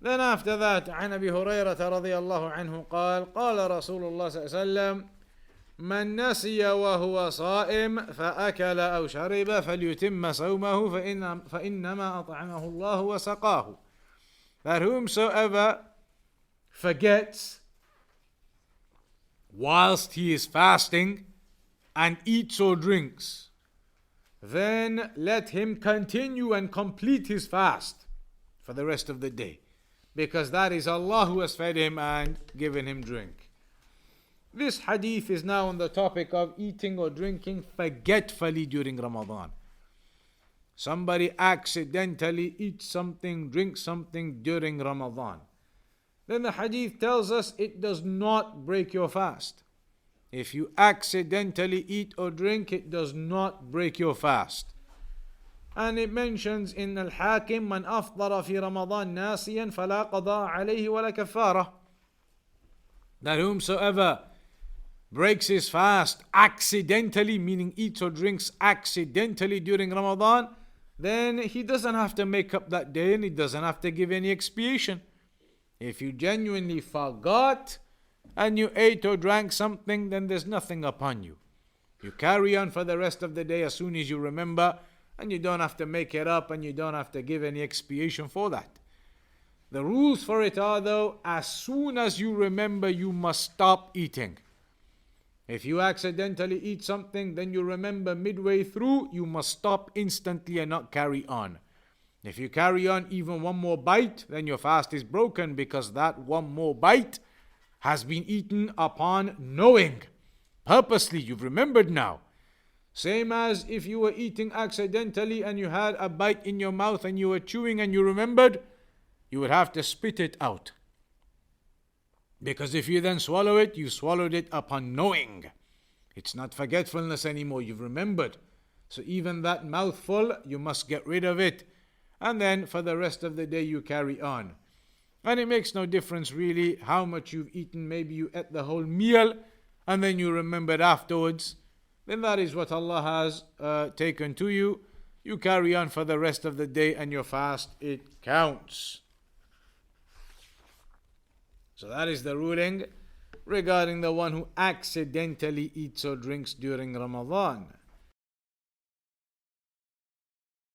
Then after that, عن أبي هريرة رضي الله عنه قال قال رسول الله صلى الله عليه وسلم من نسي وهو صائم فأكل أو شرب فليتم صومه فإنما أطعمه الله وسقاه. That whomsoever forgets whilst he is fasting and eats or drinks, then let him continue and complete his fast for the rest of the day, because that is Allah who has fed him and given him drink. This hadith is now on the topic of eating or drinking forgetfully during Ramadan. Somebody accidentally eats something, drinks something during Ramadan. Then the hadith tells us it does not break your fast. If you accidentally eat or drink, it does not break your fast. And it mentions in Al-Hakim, من أفطر في رمضان ناسيا فلا قضاء عليه ولا كفارة. That whomsoever breaks his fast accidentally, meaning eats or drinks accidentally during Ramadan, then he doesn't have to make up that day and he doesn't have to give any expiation. If you genuinely forgot and you ate or drank something, then there's nothing upon you. You carry on for the rest of the day as soon as you remember, and you don't have to make it up and you don't have to give any expiation for that. The rules for it are, though, as soon as you remember, you must stop eating. If you accidentally eat something, then you remember midway through, you must stop instantly and not carry on. If you carry on even one more bite, then your fast is broken, because that one more bite has been eaten upon knowing. Purposely, you've remembered now. Same as if you were eating accidentally and you had a bite in your mouth and you were chewing and you remembered, you would have to spit it out. Because if you then swallow it, you swallowed it upon knowing. It's not forgetfulness anymore, you've remembered. So even that mouthful, you must get rid of it. And then for the rest of the day, you carry on. And it makes no difference really how much you've eaten. Maybe you ate the whole meal and then you remembered afterwards. Then that is what Allah has taken to you. You carry on for the rest of the day and your fast, it counts. So that is the ruling regarding the one who accidentally eats or drinks during Ramadan.